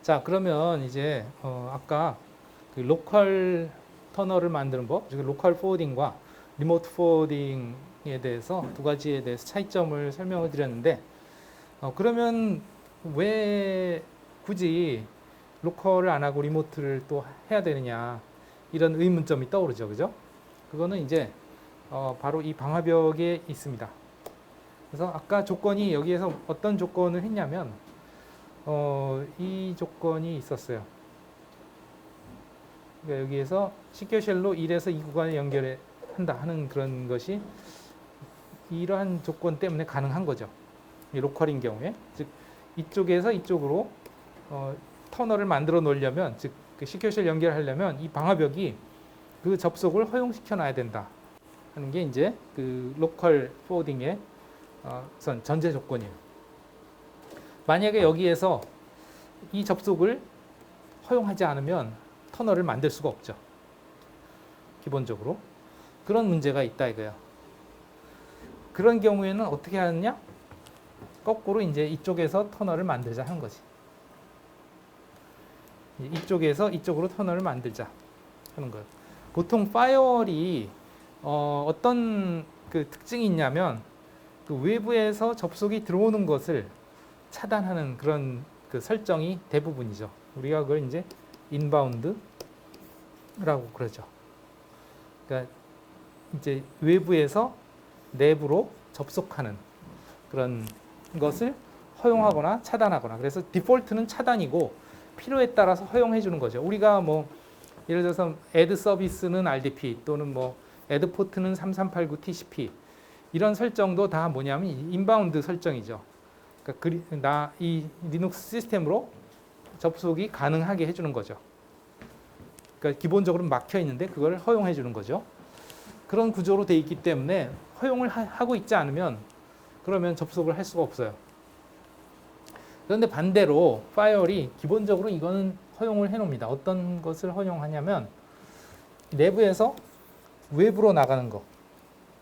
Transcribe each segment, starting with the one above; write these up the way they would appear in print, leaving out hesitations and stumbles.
자, 그러면 이제 아까 그 로컬 터널을 만드는 법, 즉 로컬 포워딩과 리모트 포워딩에 대해서 두 가지에 대해서 차이점을 설명을 드렸는데, 그러면 왜 굳이 로컬을 안 하고 리모트를 또 해야 되느냐, 이런 의문점이 떠오르죠, 그죠? 그거는 이제 바로 이 방화벽에 있습니다. 그래서 아까 조건이 여기에서 어떤 조건을 했냐면 이 조건이 있었어요. 그러니까 여기에서 시큐어쉘로 1에서 2 구간을 연결해 한다 하는 그런 것이 이러한 조건 때문에 가능한 거죠. 이 로컬인 경우에, 즉 이쪽에서 이쪽으로 터널을 만들어 놓으려면, 즉 그 시큐어쉘 연결하려면 이 방화벽이 그 접속을 허용시켜 놔야 된다 하는 게 이제 그 로컬 포워딩의 전제 조건이에요. 만약에 여기에서 이 접속을 허용하지 않으면 터널을 만들 수가 없죠. 기본적으로 그런 문제가 있다 이거예요. 그런 경우에는 어떻게 하느냐? 거꾸로 이제 이쪽에서 터널을 만들자 하는 거지. 이쪽에서 이쪽으로 터널을 만들자 하는 거예요. 보통 파이어월이 어떤 그 특징이 있냐면 그 외부에서 접속이 들어오는 것을 차단하는 그런 그 설정이 대부분이죠. 우리가 그걸 이제 인바운드라고 그러죠. 그러니까 이제 외부에서 내부로 접속하는 그런 것을 허용하거나 차단하거나, 그래서 디폴트는 차단이고 필요에 따라서 허용해 주는 거죠. 우리가 뭐 예를 들어서 add 서비스는 RDP 또는 뭐 add 포트는 3389 TCP 이런 설정도 다 뭐냐면 인바운드 설정이죠. 그러니까 이 리눅스 시스템으로 접속이 가능하게 해주는 거죠. 그러니까 기본적으로 막혀 있는데 그걸 허용해 주는 거죠. 그런 구조로 돼 있기 때문에 허용을 하고 있지 않으면 그러면 접속을 할 수가 없어요. 그런데 반대로 파이어월이 기본적으로 이거는 허용을 해놓습니다. 어떤 것을 허용하냐면 내부에서 외부로 나가는 거,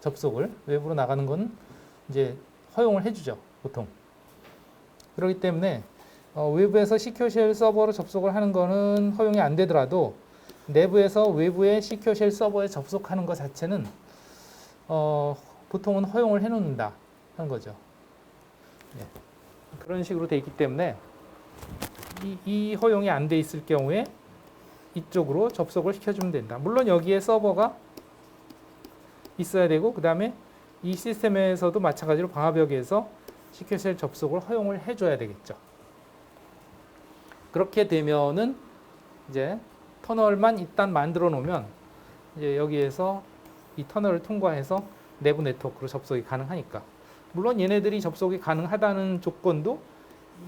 접속을 외부로 나가는 건 이제 허용을 해주죠, 보통. 그렇기 때문에 외부에서 시큐어쉘 서버로 접속을 하는 거는 허용이 안 되더라도 내부에서 외부의 시큐어쉘 서버에 접속하는 것 자체는 보통은 허용을 해놓는다 하는 거죠. 네. 그런 식으로 돼 있기 때문에 이 허용이 안 돼 있을 경우에 이쪽으로 접속을 시켜주면 된다. 물론 여기에 서버가 있어야 되고 그 다음에 이 시스템에서도 마찬가지로 방화벽에서 시큐어쉘 접속을 허용을 해줘야 되겠죠. 그렇게 되면은 이제 터널만 일단 만들어 놓으면 이제 여기에서 이 터널을 통과해서 내부 네트워크로 접속이 가능하니까. 물론 얘네들이 접속이 가능하다는 조건도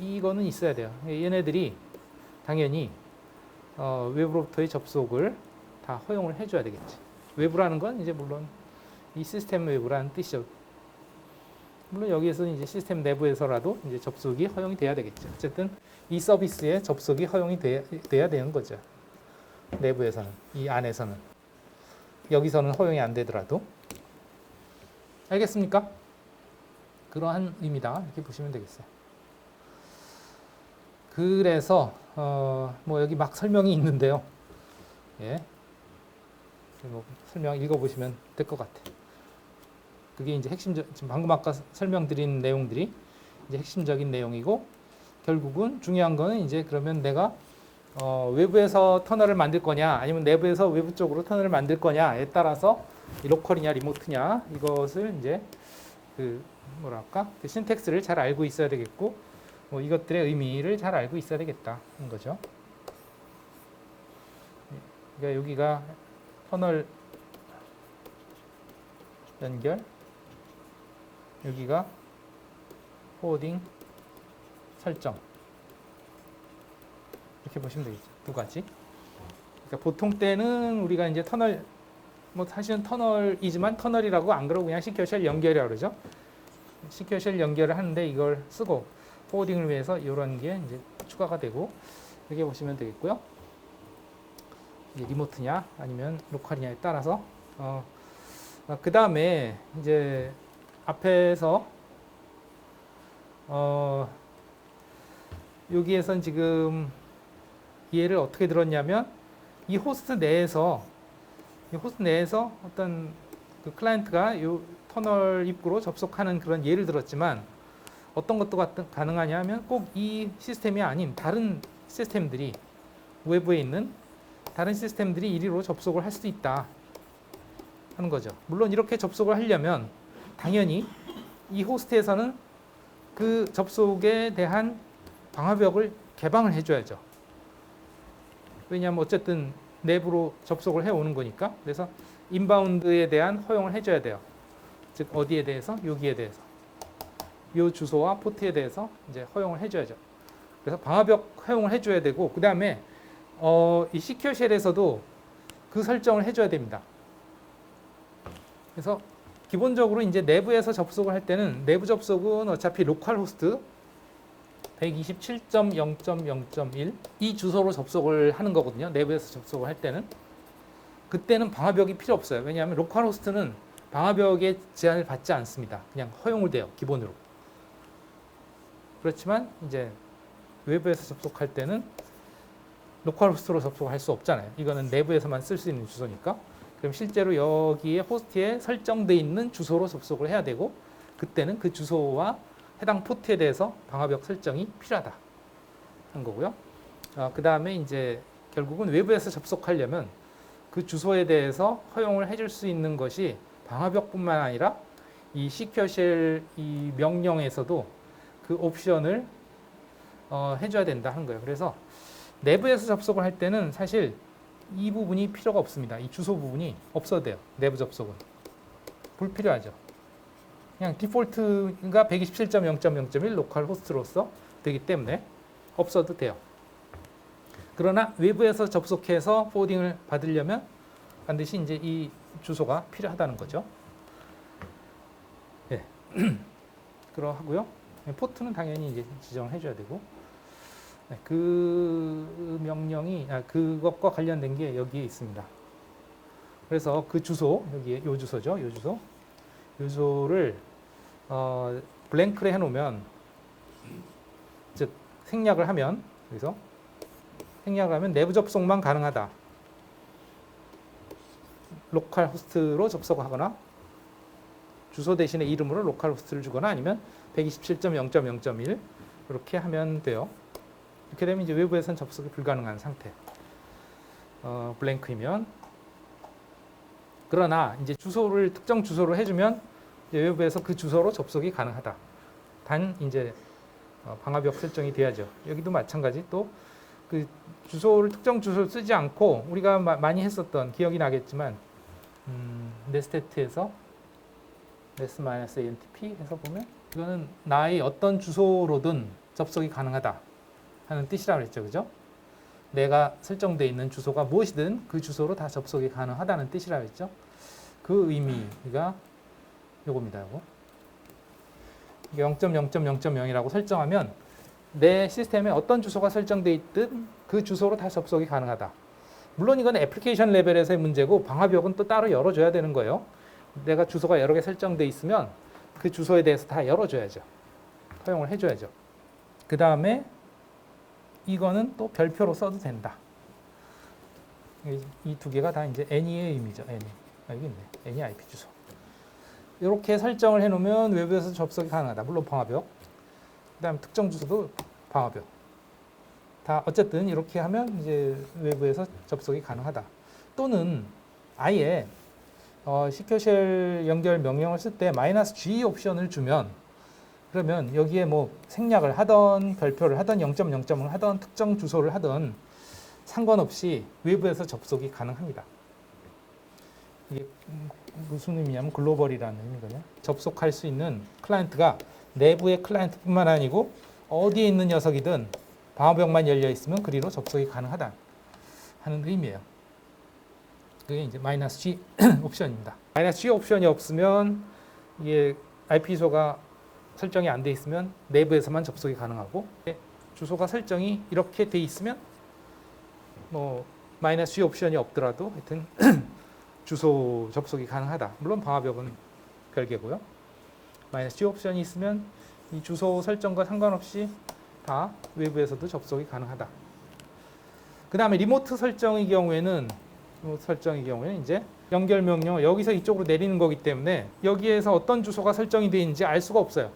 이거는 있어야 돼요. 얘네들이 당연히 외부로부터의 접속을 다 허용을 해줘야 되겠지. 외부라는 건 이제 물론 이 시스템 외부라는 뜻이죠. 물론 여기에서는 이제 시스템 내부에서라도 이제 접속이 허용이 돼야 되겠죠. 어쨌든 이 서비스에 접속이 허용이 돼야 되는 거죠. 내부에서는, 이 안에서는. 여기서는 허용이 안 되더라도. 알겠습니까? 그러한 의미다. 이렇게 보시면 되겠어요. 그래서 뭐 여기 막 설명이 있는데요. 예. 뭐 설명 읽어보시면 될 것 같아요. 그게 이제 지금 방금 아까 설명드린 내용들이 이제 핵심적인 내용이고, 결국은 중요한 거는 이제 그러면 내가 외부에서 터널을 만들 거냐 아니면 내부에서 외부 쪽으로 터널을 만들 거냐에 따라서 로컬이냐 리모트냐 이것을 이제 그 뭐랄까 그 신텍스를 잘 알고 있어야 되겠고, 뭐 이것들의 의미를 잘 알고 있어야 되겠다 하는 거죠. 그러니까 여기가 터널 연결, 여기가 포워딩 설정, 이렇게 보시면 되겠죠. 두 가지. 그러니까 보통 때는 우리가 이제 터널, 뭐 사실은 터널이지만 터널이라고 안 그러고 그냥 시큐어쉘 연결이라고 그러죠. 시큐어쉘 연결을 하는데 이걸 쓰고 포워딩을 위해서 이런 게 이제 추가가 되고, 이렇게 보시면 되겠고요. 이제 리모트냐 아니면 로컬이냐에 따라서 그 다음에 이제 앞에서 여기에선 지금 예를 어떻게 들었냐면 이 호스트 내에서 어떤 그 클라이언트가 이 터널 입구로 접속하는 그런 예를 들었지만 어떤 것도 가능하냐면 꼭 이 시스템이 아닌 다른 시스템들이 외부에 있는 다른 시스템들이 이리로 접속을 할 수도 있다 하는 거죠. 물론 이렇게 접속을 하려면 당연히 이 호스트에서는 그 접속에 대한 방화벽을 개방을 해줘야죠. 왜냐하면 어쨌든 내부로 접속을 해오는 거니까. 그래서 인바운드에 대한 허용을 해줘야 돼요. 즉 어디에 대해서? 여기에 대해서. 이 주소와 포트에 대해서 이제 허용을 해줘야죠. 그래서 방화벽 허용을 해줘야 되고 그 다음에 이 시큐어 쉘에서도 그 설정을 해줘야 됩니다. 그래서 기본적으로 이제 내부에서 접속을 할 때는 내부 접속은 어차피 로컬 호스트 127.0.0.1 이 주소로 접속을 하는 거거든요. 내부에서 접속을 할 때는. 그때는 방화벽이 필요 없어요. 왜냐하면 로컬 호스트는 방화벽의 제한을 받지 않습니다. 그냥 허용을 돼요. 기본으로. 그렇지만 이제 외부에서 접속할 때는 로컬 호스트로 접속할 수 없잖아요. 이거는 내부에서만 쓸 수 있는 주소니까. 그럼 실제로 여기에 호스트에 설정되어 있는 주소로 접속을 해야 되고 그때는 그 주소와 해당 포트에 대해서 방화벽 설정이 필요하다 한 거고요. 그 다음에 이제 결국은 외부에서 접속하려면 그 주소에 대해서 허용을 해줄 수 있는 것이 방화벽뿐만 아니라 이 시큐어 쉘 이 명령에서도 그 옵션을 해줘야 된다 하는 거예요. 그래서 내부에서 접속을 할 때는 사실 이 부분이 필요가 없습니다. 이 주소 부분이 없어도 돼요. 내부 접속은. 불필요하죠. 그냥 디폴트가 127.0.0.1 로컬 호스트로서 되기 때문에 없어도 돼요. 그러나 외부에서 접속해서 포워딩을 받으려면 반드시 이제 이 주소가 필요하다는 거죠. 네. 그러하고요. 포트는 당연히 이제 지정을 해줘야 되고, 네. 그 명령이 그것과 관련된 게 여기에 있습니다. 그래서 그 주소 여기에 요 주소죠. 요 주소를 블랭크를 해놓으면 즉 생략을 하면 여기서 생략을 하면 내부 접속만 가능하다. 로컬 호스트로 접속하거나 주소 대신에 이름으로 로컬 호스트를 주거나 아니면 127.0.0.1 이렇게 하면 돼요. 이렇게 되면 이제 외부에서는 접속이 불가능한 상태. 블랭크이면. 그러나 이제 주소를 특정 주소로 해주면 이제 외부에서 그 주소로 접속이 가능하다. 단 이제 방화벽 설정이 돼야죠. 여기도 마찬가지 또 그 주소를 특정 주소를 쓰지 않고 우리가 많이 했었던 기억이 나겠지만 네스테트에서 -antp 해서 보면 이거는 나의 어떤 주소로든 접속이 가능하다 하는 뜻이라고 했죠. 그죠? 내가 설정되어 있는 주소가 무엇이든 그 주소로 다 접속이 가능하다는 뜻이라고 했죠. 그 의미가 요겁니다. 요거. 0.0.0.0이라고 설정하면 내 시스템에 어떤 주소가 설정되어 있든 그 주소로 다 접속이 가능하다. 물론 이건 애플리케이션 레벨에서의 문제고 방화벽은 또 따로 열어줘야 되는 거예요. 내가 주소가 여러 개 설정되어 있으면 그 주소에 대해서 다 열어줘야죠. 허용을 해줘야죠. 그 다음에 이거는 또 별표로 써도 된다. 이 두 개가 다 이제 any의 의미죠. any. 여기 있네. any IP 주소. 이렇게 설정을 해놓으면 외부에서 접속이 가능하다. 물론 방화벽. 그 다음에 특정 주소도 방화벽. 다 어쨌든 이렇게 하면 이제 외부에서 접속이 가능하다. 또는 아예 시큐어 쉘 연결 명령을 쓸 때 -g 옵션을 주면 그러면 여기에 뭐 생략을 하던 별표를 하던 0.0점을 하던 특정 주소를 하던 상관없이 외부에서 접속이 가능합니다. 이게 무슨 의미냐면 글로벌이라는 의미거든요. 접속할 수 있는 클라이언트가 내부의 클라이언트뿐만 아니고 어디에 있는 녀석이든 방화벽만 열려 있으면 그리로 접속이 가능하다 하는 의미예요. 그게 이제 -g 옵션입니다. -g 옵션이 없으면 이게 IP 주소가 설정이 안 돼 있으면 내부에서만 접속이 가능하고 주소가 설정이 이렇게 돼 있으면 뭐 -g 옵션이 없더라도 하여튼 주소 접속이 가능하다. 물론 방화벽은 별개고요. -g 옵션이 있으면 이 주소 설정과 상관없이 다 외부에서도 접속이 가능하다. 그 다음에 리모트 설정의 경우에는 이제 연결 명령 여기서 이쪽으로 내리는 거기 때문에 여기에서 어떤 주소가 설정이 되어 있는지 알 수가 없어요.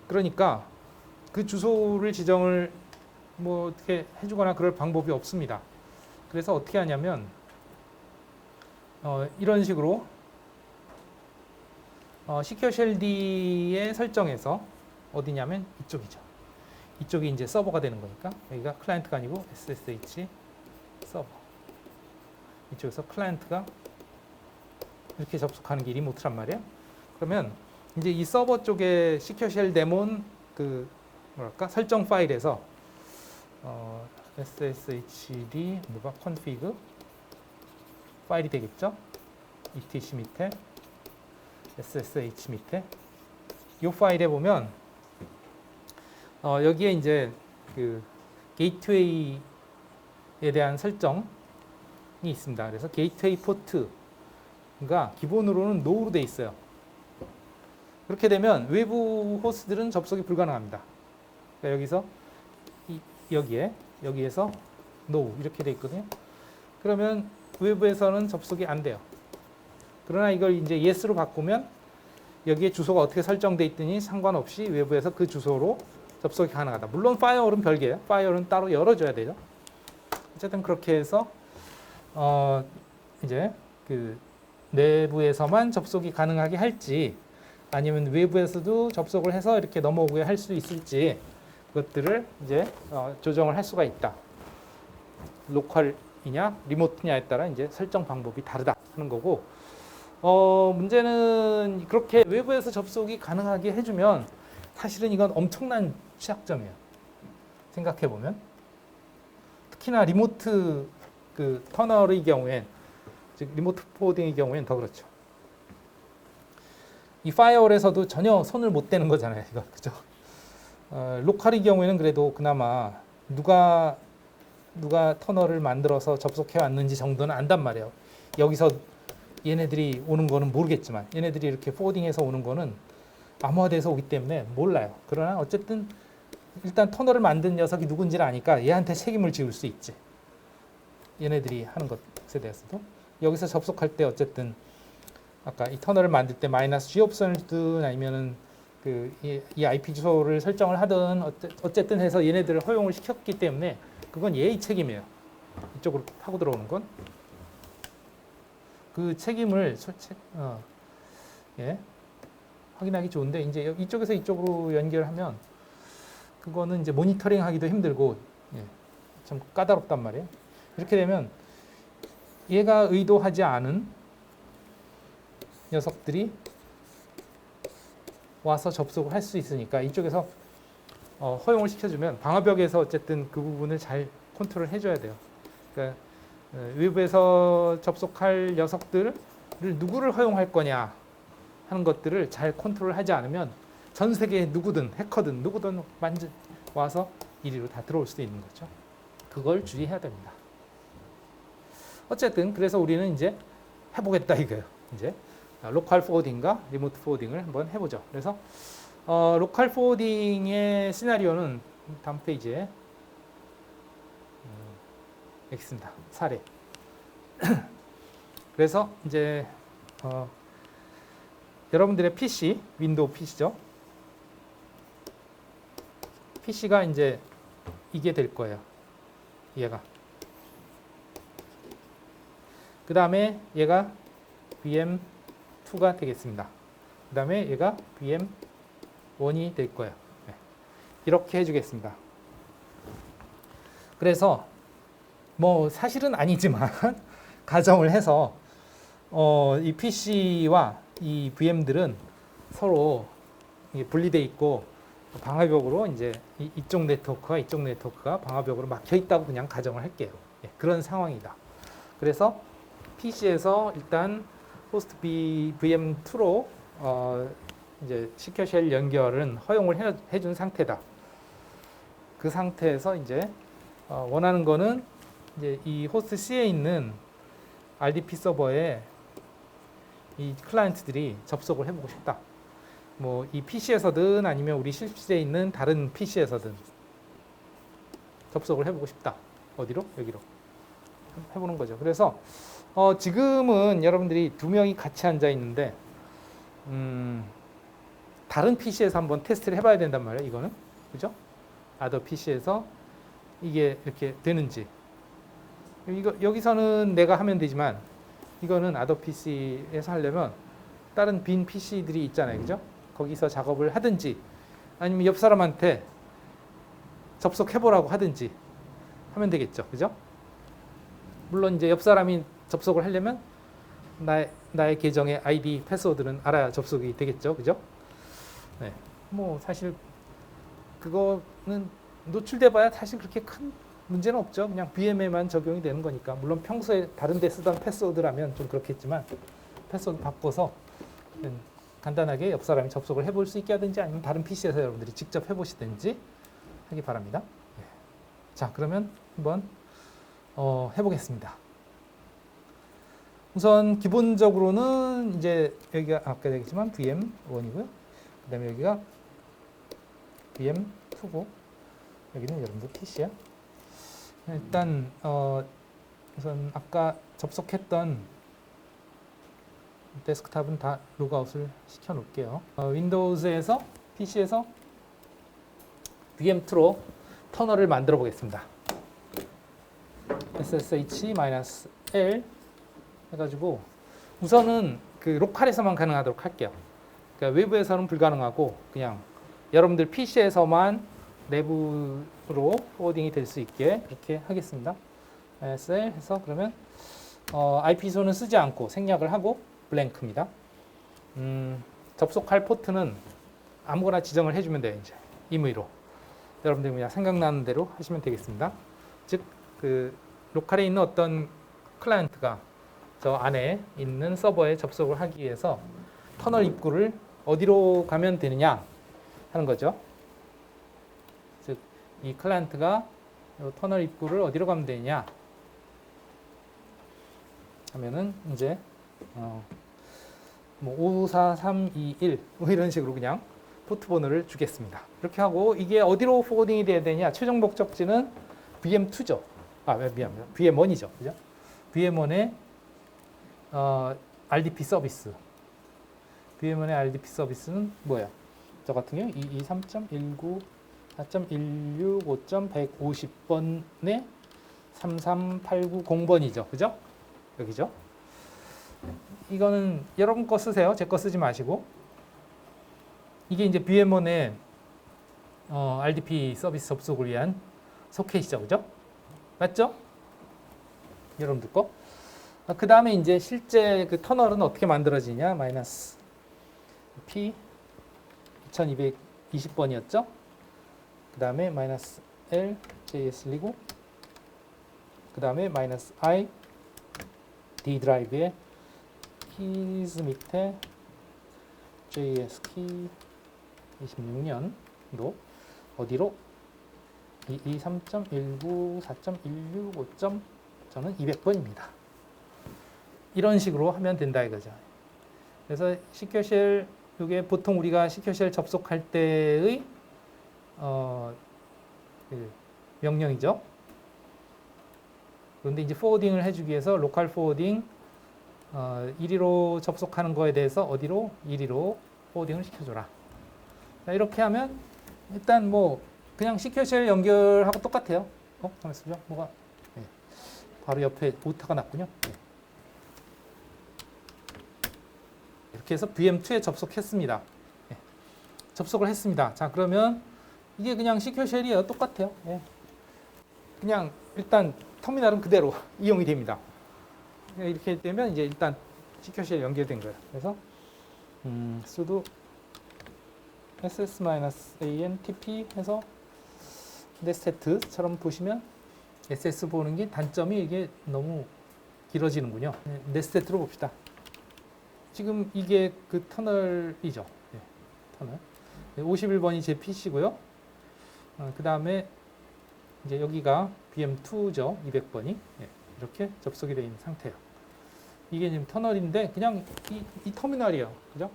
그러니까 그 주소를 지정을 뭐 어떻게 해주거나 그럴 방법이 없습니다. 그래서 어떻게 하냐면 이런 식으로 시큐어 쉘 D에 설정해서 어디냐면 이쪽이죠. 이쪽이 이제 서버가 되는 거니까 여기가 클라이언트가 아니고 SSH 서버. 이쪽에서 클라이언트가 이렇게 접속하는 게 리모트란 말이에요. 그러면 이제 이 서버 쪽에 시큐어 쉘 데몬 그 뭐랄까 설정 파일에서 sshd 뭐가 config 파일이 되겠죠. etc 밑에 ssh 밑에 이 파일에 보면 여기에 이제 그 게이트웨이에 대한 설정이 있습니다. 그래서 게이트웨이 포트가 기본으로는 NO로 돼 있어요. 그렇게 되면 외부 호스트들은 접속이 불가능합니다. 그러니까 여기서 여기에서 NO 이렇게 돼 있거든요. 그러면 외부에서는 접속이 안 돼요. 그러나 이걸 이제 yes로 바꾸면 여기에 주소가 어떻게 설정돼 있더니 상관없이 외부에서 그 주소로 접속이 가능하다. 물론 파이어월은 별개예요. 파이어월은 따로 열어줘야 되죠. 어쨌든 그렇게 해서 이제 그 내부에서만 접속이 가능하게 할지 아니면 외부에서도 접속을 해서 이렇게 넘어오게 할 수 있을지 그것들을 이제 조정을 할 수가 있다. 로컬이냐 리모트냐에 따라 이제 설정 방법이 다르다 하는 거고 문제는 그렇게 외부에서 접속이 가능하게 해주면 사실은 이건 엄청난 취약점이에요. 생각해 보면 특히나 리모트 그 터널의 경우엔 즉 리모트 포워딩의 경우엔 더 그렇죠. 이 파이어월에서도 전혀 손을 못 대는 거잖아요. 이거 그죠? 로컬의 경우에는 그래도 그나마 누가 터널을 만들어서 접속해 왔는지 정도는 안단 말이에요. 여기서 얘네들이 오는 거는 모르겠지만 얘네들이 이렇게 포워딩해서 오는 거는 암호화돼서 오기 때문에 몰라요. 그러나 어쨌든 일단 터널을 만든 녀석이 누군지를 아니까 얘한테 책임을 지울 수 있지. 얘네들이 하는 것에 대해서도 여기서 접속할 때 어쨌든 아까 이 터널을 만들 때 -G 옵션을 주든 아니면은 이 IP 주소를 설정을 하든 어쨌든 해서 얘네들을 허용을 시켰기 때문에 그건 얘의 책임이에요. 이쪽으로 타고 들어오는 건 그 책임을 확인하기 좋은데 이제 이쪽에서 이쪽으로 연결하면 그거는 이제 모니터링하기도 힘들고 좀 까다롭단 말이에요. 이렇게 되면 얘가 의도하지 않은 녀석들이 와서 접속을 할 수 있으니까 이쪽에서 허용을 시켜주면 방화벽에서 어쨌든 그 부분을 잘 컨트롤 해줘야 돼요. 그러니까 외부에서 접속할 녀석들을 누구를 허용할 거냐 하는 것들을 잘 컨트롤하지 않으면 전 세계에 누구든 해커든 누구든 와서 이리로 다 들어올 수도 있는 거죠. 그걸 주의해야 됩니다. 어쨌든 그래서 우리는 이제 해보겠다 이거예요. 이제 로컬 포워딩과 리모트 포워딩을 한번 해보죠. 그래서 로컬 포워딩의 시나리오는 다음 페이지에 여기 있습니다. 사례. 그래서 이제 여러분들의 PC, 윈도우 PC죠. PC가 이제 이게 될 거예요. 얘가. 그 다음에 얘가 VM2가 되겠습니다. 그 다음에 얘가 VM1이 될 거예요. 네. 이렇게 해주겠습니다. 그래서 뭐 사실은 아니지만 가정을 해서 이 PC와 이 VM들은 서로 분리되어 있고 방화벽으로 이제 이쪽 네트워크와 이쪽 네트워크가 방화벽으로 막혀 있다고 그냥 가정을 할게요. 예, 그런 상황이다. 그래서 PC에서 일단 호스트 VM2로 이제 시큐어 쉘 연결은 허용을 해준 상태다. 그 상태에서 이제 원하는 거는 이제 이 호스트 C에 있는 RDP 서버에 이 클라이언트들이 접속을 해보고 싶다. 뭐 이 PC에서든 아니면 우리 실질에 있는 다른 PC에서든 접속을 해보고 싶다. 어디로? 여기로 해보는 거죠. 그래서 지금은 여러분들이 두 명이 같이 앉아 있는데 다른 PC에서 한번 테스트를 해봐야 된단 말이에요. 이거는 그죠? 아더 PC에서 이게 이렇게 되는지. 여기서는 내가 하면 되지만 이거는 아더 PC에서 하려면 다른 빈 PC들이 있잖아요. 그죠? 거기서 작업을 하든지 아니면 옆 사람한테 접속해보라고 하든지 하면 되겠죠. 그죠? 물론 이제 옆 사람이 접속을 하려면 나의 계정의 아이디, 패스워드는 알아야 접속이 되겠죠. 그죠? 네. 뭐 사실 그거는 노출돼 봐야 사실 그렇게 큰 문제는 없죠. 그냥 VM에만 적용이 되는 거니까. 물론 평소에 다른 데 쓰던 패스워드라면 좀 그렇겠지만 패스워드 바꿔서 간단하게 옆 사람이 접속을 해볼 수 있게 하든지 아니면 다른 PC에서 여러분들이 직접 해보시든지 하기 바랍니다. 네. 자, 그러면 한번 해보겠습니다. 우선 기본적으로는 이제 여기가 아까 얘기했지만 VM1이고요. 그 다음에 여기가 VM2고 여기는 여러분들 PC야. 일단 우선 아까 접속했던 데스크탑은 다 로그아웃을 시켜 놓을게요. 윈도우즈에서 PC에서 VM2로 터널을 만들어 보겠습니다. SSH-L 해가지고 우선은 그 로컬에서만 가능하도록 할게요. 그러니까 외부에서는 불가능하고 그냥 여러분들 PC에서만 내부로 포워딩이 될 수 있게 그렇게 하겠습니다. SL 해서 그러면 IP소는 쓰지 않고 생략을 하고 블랭크입니다. 접속할 포트는 아무거나 지정을 해주면 돼요. 이제 임의로 여러분들 그냥 생각나는 대로 하시면 되겠습니다. 즉 그 로컬에 있는 어떤 클라이언트가 저 안에 있는 서버에 접속을 하기 위해서 터널 입구를 어디로 가면 되느냐 하는 거죠. 즉 이 클라이언트가 터널 입구를 어디로 가면 되느냐 하면은 이제 뭐 54321 뭐 이런 식으로 그냥 포트 번호를 주겠습니다. 이렇게 하고 이게 어디로 포워딩이 돼야 되냐? 최종 목적지는 VM2죠. 미안합니다. VM1이죠. 그죠? VM1의 RDP 서비스. VM의 RDP 서비스는 뭐야? 저 같은 경우 223.19 4.165.150번에 33890번이죠. 그죠? 여기죠. 이거는 여러분 거 쓰세요. 제 거 쓰지 마시고. 이게 이제 VM1의 RDP 서비스 접속을 위한 소켓이죠. 그죠? 맞죠? 여러분들 거. 그 다음에 이제 실제 그 터널은 어떻게 만들어지냐? 마이너스 P 2220번이었죠? 그 다음에 마이너스 L JS129 그 다음에 마이너스 I D 드라이브에 keys 밑에 JS 키 26년도 어디로 223.194.165. 저는 200번입니다. 이런 식으로 하면 된다 이거죠. 그래서 시큐어쉘 이게 보통 우리가 시큐어쉘 접속할 때의 그 명령이죠. 그런데 이제 포워딩을 해주기 위해서 로컬 포워딩 1위로 접속하는 거에 대해서 어디로 1위로 포워딩을 시켜줘라. 자, 이렇게 하면 일단 뭐 그냥 시큐어쉘 연결하고 똑같아요. 잠깐만요. 뭐가 네. 바로 옆에 오타가 났군요. 네. 이렇게 해서 VM2에 접속했습니다. 네. 접속을 했습니다. 자, 그러면 이게 그냥 시큐어쉘이에요. 똑같아요. 네. 그냥 일단 터미널은 그대로 이용이 됩니다. 이렇게 되면 이제 일단 시큐어쉘 연결된 거예요. 그래서 sudo ss-antp 해서 네스테트처럼 보시면 ss 보는 게 단점이 이게 너무 길어지는군요. 네스테트로 봅시다. 지금 이게 그 터널이죠. 네, 터널. 51번이 제 PC고요. 그 다음에 이제 여기가 VM2죠. 200번이. 네, 이렇게 접속이 되어 있는 상태예요. 이게 지금 터널인데 그냥 이 터미널이에요. 그죠?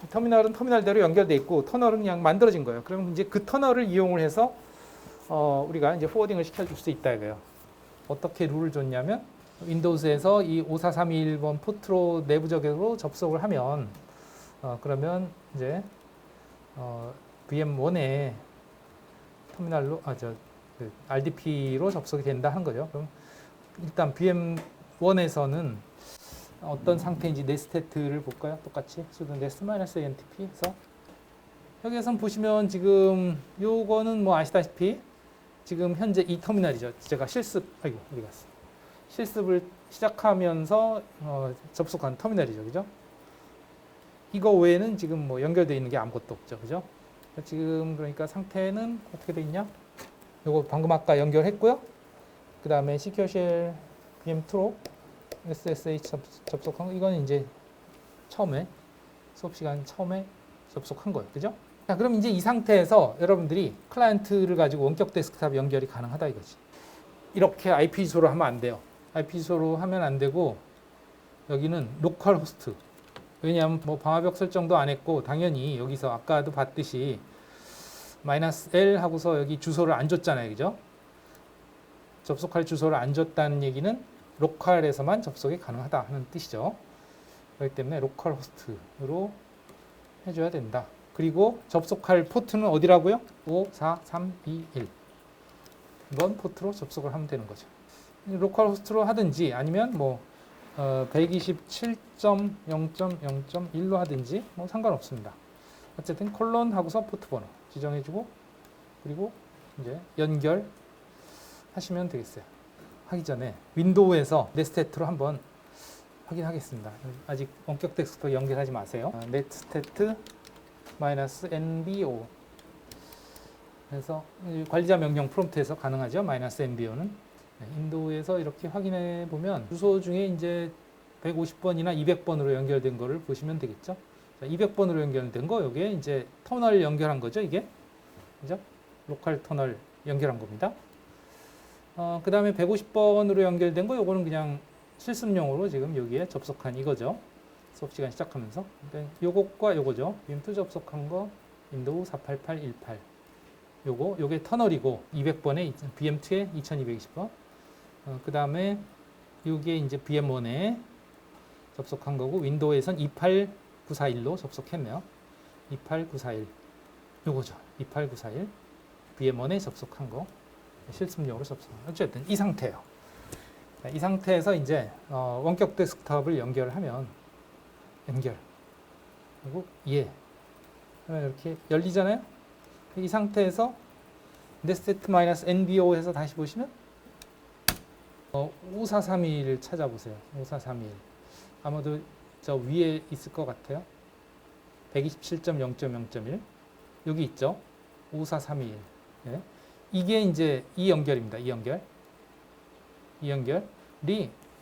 터미널은 터미널대로 연결돼 있고 터널은 그냥 만들어진 거예요. 그럼 이제 그 터널을 이용을 해서 우리가 이제 포워딩을 시켜줄 수 있다 이거예요. 어떻게 룰을 줬냐면 윈도우즈에서 이 54321번 포트로 내부적으로 접속을 하면 그러면 이제 VM1에 터미널로 RDP로 접속이 된다 하는 거죠. 그럼 일단 VM1에서는 어떤 상태인지 네스테트를 볼까요? 똑같이 sudo nest-entp 해서 여기에선 보시면 지금 요거는 뭐 아시다시피 지금 현재 이 터미널이죠. 제가 어디 갔어? 실습을 시작하면서 접속한 터미널이죠. 그죠? 이거 외에는 지금 뭐 연결되어 있는 게 아무것도 없죠. 그죠? 지금 그러니까 상태는 어떻게 돼 있냐? 요거 방금 아까 연결했고요. 그 다음에 시큐어 쉘 VM2로 SSH 접속한 거, 이건 이제 처음에 수업 시간 처음에 접속한 거예요. 그죠? 자, 그럼 이제 이 상태에서 여러분들이 클라이언트를 가지고 원격 데스크탑 연결이 가능하다 이거지. 이렇게 IP 주소로 하면 안 돼요. IP 주소로 하면 안 되고 여기는 로컬 호스트. 왜냐하면 뭐 방화벽 설정도 안 했고 당연히 여기서 아까도 봤듯이 -L 하고서 여기 주소를 안 줬잖아요. 그죠? 접속할 주소를 안 줬다는 얘기는 로컬에서만 접속이 가능하다 하는 뜻이죠. 그렇기 때문에 로컬 호스트로 해줘야 된다. 그리고 접속할 포트는 어디라고요? 54321. 이번 포트로 접속을 하면 되는 거죠. 로컬 호스트로 하든지 아니면 뭐 127.0.0.1로 하든지 뭐 상관없습니다. 어쨌든 콜론 하고서 포트 번호 지정해주고 그리고 이제 연결 하시면 되겠어요. 하기 전에 윈도우에서 네스테트로 한번 확인하겠습니다. 아직 원격 데스크톱 연결하지 마세요. netstat -nbo 그래서 관리자 명령 프롬프트에서 가능하죠. -nbo는 윈도우에서 이렇게 확인해 보면 주소 중에 이제 150번이나 200번으로 연결된 거를 보시면 되겠죠. 200번으로 연결된 거 여기에 이제 터널 연결한 거죠. 이게 그죠? 로컬 터널 연결한 겁니다. 그 다음에 150번으로 연결된 거 요거는 그냥 실습용으로 지금 여기에 접속한 이거죠. 수업 시간 시작하면서. 그러니까 요것과 요거죠. VM2 접속한 거 윈도우 48818. 요게 터널이고 200번에 VM2에 2220번. 그 다음에 요게 이제 VM1에 접속한 거고 윈도우에선 28941로 접속했네요. 28941. 요거죠. 28941. VM1에 접속한 거. 실습용으로 접속. 어쨌든 이 상태예요. 이 상태에서 이제 원격 데스크톱을 연결하면 그리고 그러면 이렇게 열리잖아요. 이 상태에서 netstat-nbo 해서 다시 보시면 54321을 찾아보세요. 5431 아마도 저 위에 있을 것 같아요. 127.0.0.1 여기 있죠. 54321 네. 이게 이제 이 연결입니다. 이 연결이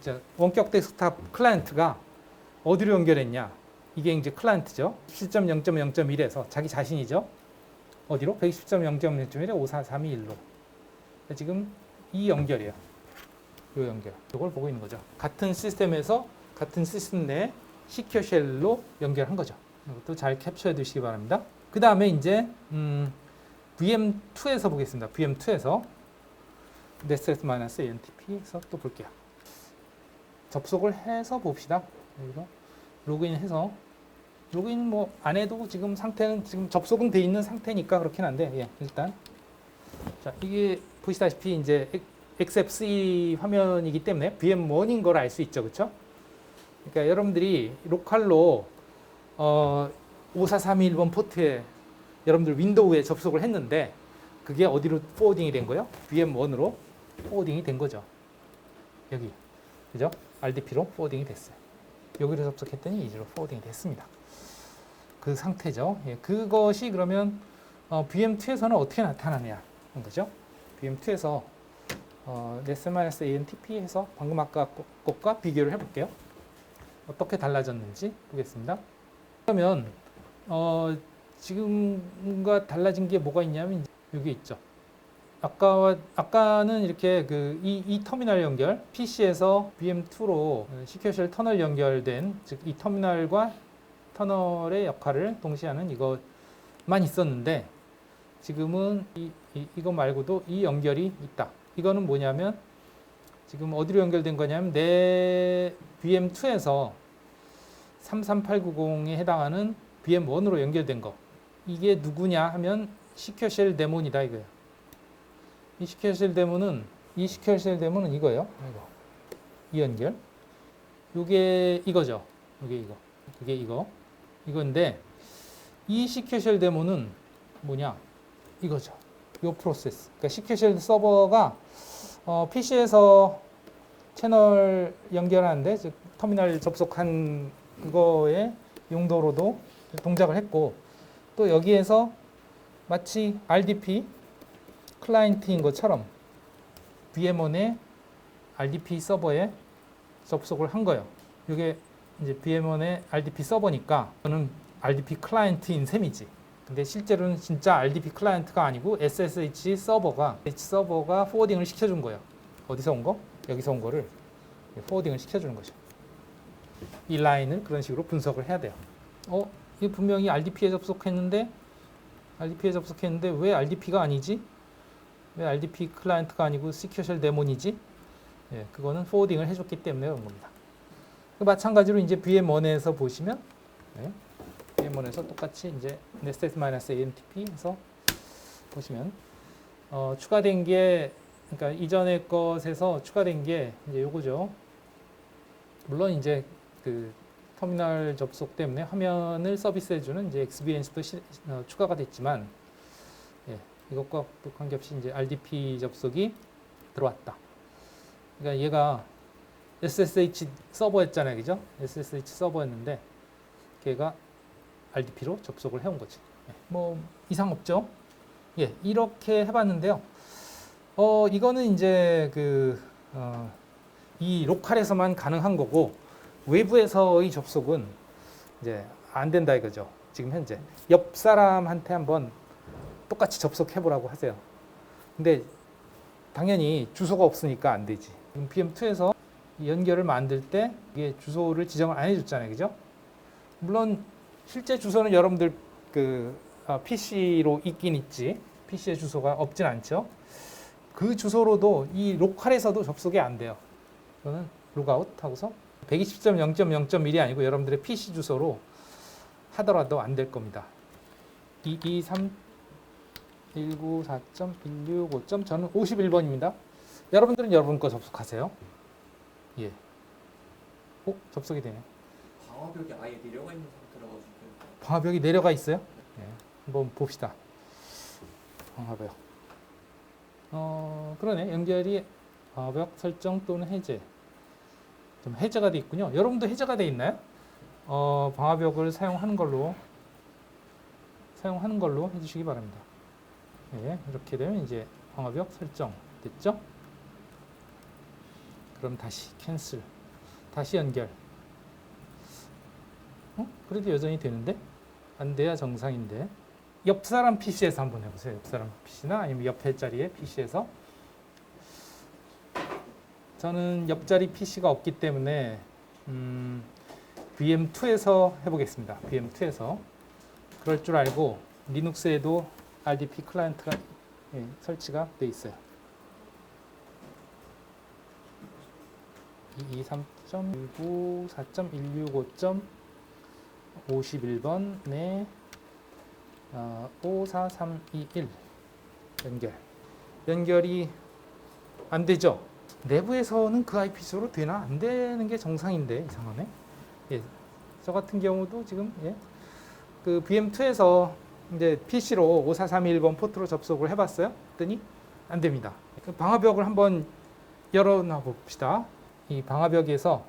이제 원격 데스크탑 클라이언트가 어디로 연결했냐? 이게 이제 클라이언트죠. 17.0.0.1에서 자기 자신이죠. 어디로? 110.0.0.1에 54321로. 지금 이 연결이에요. 이 연결. 이걸 보고 있는 거죠. 같은 시스템에서 같은 시스템 내 시큐어 쉘로 연결한 거죠. 이것도 잘 캡처해 두시기 바랍니다. 그 다음에 이제 VM2에서 보겠습니다. VM2에서 netstat-entp에서 또 볼게요. 접속을 해서 봅시다. 여기서 로그인해서 로그인 뭐 안 해도 지금 상태는 지금 접속은 돼 있는 상태니까 그렇긴 한데 일단 자 이게 보시다시피 이제 XFCE 화면이기 때문에 VM1인 걸 알 수 있죠, 그렇죠? 그러니까 여러분들이 로컬로 54321번 포트에 여러분들 윈도우에 접속을 했는데 그게 어디로 포워딩이 된 거예요? VM1으로 포워딩이 된 거죠. 여기 그죠? RDP로 포워딩이 됐어요. 여기로 접속했더니 이제로 포워딩이 됐습니다. 그 상태죠. 그것이 그러면 VM2에서는 어떻게 나타나냐 한 거죠. VM2에서 netstat-entp 해서 방금 아까 것과 비교를 해볼게요. 어떻게 달라졌는지 보겠습니다. 그러면 지금과 달라진 게 뭐가 있냐면 여기 있죠. 아까는 이렇게 이 터미널 연결, PC에서 VM2로 시큐어 쉘 터널 연결된 즉 이 터미널과 터널의 역할을 동시에 하는 이것만 있었는데 지금은 이거 말고도 이 연결이 있다. 이거는 뭐냐면 지금 어디로 연결된 거냐면 내 VM2에서 33890에 해당하는 VM1으로 연결된 거. 이게 누구냐 하면 시큐어쉘 데몬이다 이거예요. 이 시큐어쉘 데몬은 이거예요. 이 연결. 요게 이거죠. 그게 이건데 이 시큐어쉘 데몬은 뭐냐? 이거죠. 요 프로세스. 그러니까 시큐어쉘 서버가 PC에서 채널 연결하는데 즉 터미널 접속한 그거의 용도로도 동작을 했고 또 여기에서 마치 RDP 클라이언트인 것처럼 VM1의 RDP 서버에 접속을 한 거예요. 이게 이제 VM1의 RDP 서버니까 저는 RDP 클라이언트인 셈이지. 근데 실제로는 진짜 RDP 클라이언트가 아니고 SSH 서버가 포워딩을 시켜준 거예요. 어디서 온 거? 여기서 온 거를 포워딩을 시켜주는 거죠. 이 라인을 그런 식으로 분석을 해야 돼요. 이게 분명히 RDP에 접속했는데 왜 RDP가 아니지? 왜 RDP 클라이언트가 아니고 시큐어쉘 데몬이지? 예, 그거는 포워딩을 해줬기 때문에 그런 겁니다. 마찬가지로 이제 VM1에서 보시면 VM1에서 똑같이 이제 nested-amtp 해서 보시면 추가된 게 그러니까 이전의 것에서 추가된 게 이제 요거죠. 물론 이제 그 터미널 접속 때문에 화면을 서비스해주는 이제 XBNC도 추가가 됐지만 이것과 또 관계없이 이제 RDP 접속이 들어왔다. 그러니까 얘가 SSH 서버였잖아요, 그죠? SSH 서버였는데 걔가 RDP로 접속을 해온 거지. 뭐 이상 없죠? 예, 이렇게 해봤는데요. 이거는 이제 이 로컬에서만 가능한 거고 외부에서의 접속은 이제 안 된다 이거죠. 지금 현재 옆 사람한테 한번 똑같이 접속해 보라고 하세요. 근데 당연히 주소가 없으니까 안 되지. VM2에서 연결을 만들 때 이게 주소를 지정을 안 해줬잖아요, 그죠? 물론 실제 주소는 여러분들 PC로 있긴 있지. PC의 주소가 없진 않죠. 그 주소로도 이 로컬에서도 접속이 안 돼요. 이거는 로그아웃 하고서 120.0.0.1이 아니고 여러분들의 PC 주소로 하더라도 안 될 겁니다. 223.194.165. 저는 51번입니다. 여러분들은 여러분 거 접속하세요. 예. 접속이 되네. 방화벽이 아예 내려가 있는 상태라 가지고. 방화벽이 내려가 있어요? 예. 한번 봅시다. 방화벽. 그러네. 연결이 방화벽 설정 또는 해제. 좀 해제가 돼 있군요. 여러분도 해제가 돼 있나요? 방화벽을 사용하는 걸로 해주시기 바랍니다. 예, 이렇게 되면 이제 방화벽 설정 됐죠? 그럼 다시 캔슬, 다시 연결. 그래도 여전히 되는데? 안 돼야 정상인데. 옆 사람 PC에서 한번 해보세요. 옆 사람 PC나 아니면 옆에 자리의 PC에서. 저는 옆자리 PC가 없기 때문에 VM2에서 해보겠습니다. VM2에서. 그럴 줄 알고 리눅스에도 RDP 클라이언트가 설치가 돼 있어요. 223.194.165.51번에 54321 연결이 안 되죠. 내부에서는 그 IP 주소로 되나? 안 되는 게 정상인데 이상하네. 예, 저 같은 경우도 지금 그 VM2에서 이제 PC로 54321번 포트로 접속을 해봤어요. 했더니 안 됩니다. 그 방화벽을 한번 열어놔 봅시다. 이 방화벽에서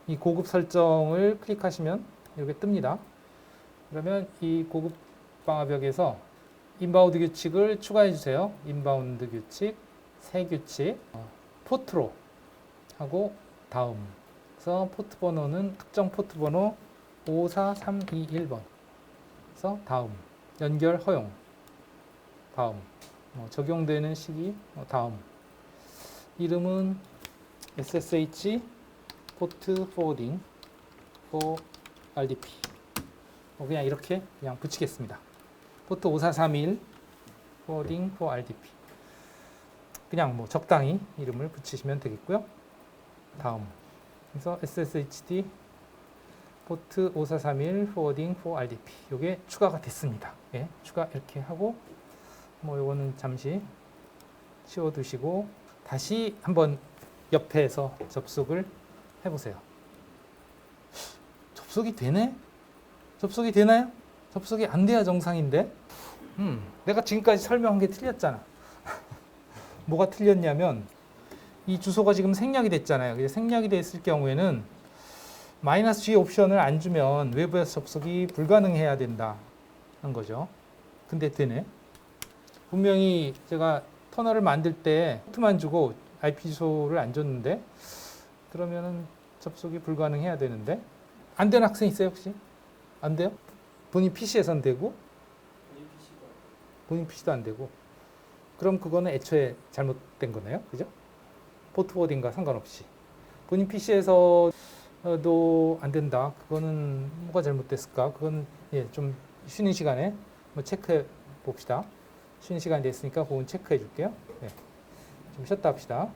이 고급 설정을 클릭하시면 이렇게 뜹니다. 그러면 이 고급 방화벽에서 인바운드 규칙을 추가해 주세요. 인바운드 규칙, 새 규칙, 포트로 하고 다음. 그래서 포트 번호는 특정 포트 번호 54321번. 그래서 다음. 연결 허용. 다음. 적용되는 시기 다음. 이름은 SSH 포트 포워딩 for RDP. 그냥 이렇게 그냥 붙이겠습니다. 포트 5431 포워딩 for RDP. 그냥 뭐 적당히 이름을 붙이시면 되겠고요. 다음. 그래서 SSHD 포트 5431 forwarding for RDP. 요게 추가가 됐습니다. 예, 추가 이렇게 하고 뭐 요거는 잠시 치워 두시고 다시 한번 옆에서 접속을 해 보세요. 접속이 되네? 접속이 되나요? 접속이 안 돼야 정상인데. 내가 지금까지 설명한 게 틀렸잖아. 뭐가 틀렸냐면 이 주소가 지금 생략이 됐잖아요. 그래서 생략이 됐을 경우에는 -G 옵션을 안 주면 외부에서 접속이 불가능해야 된다 는 거죠. 근데 되네. 분명히 제가 터널을 만들 때 포트만 주고 IP 주소를 안 줬는데 그러면은 접속이 불가능해야 되는데 안 되는 학생 있어요 혹시? 안 돼요? 본인 PC에선 되고 본인 PC도 안 되고 그럼 그거는 애초에 잘못된 거네요. 그죠? 포트워딩과 상관없이 본인 PC에서도 안 된다. 그거는 뭐가 잘못됐을까? 그건 예, 좀 쉬는 시간에 뭐 체크해 봅시다. 쉬는 시간이 됐으니까 그건 체크해 줄게요. 네. 좀 쉬었다 합시다.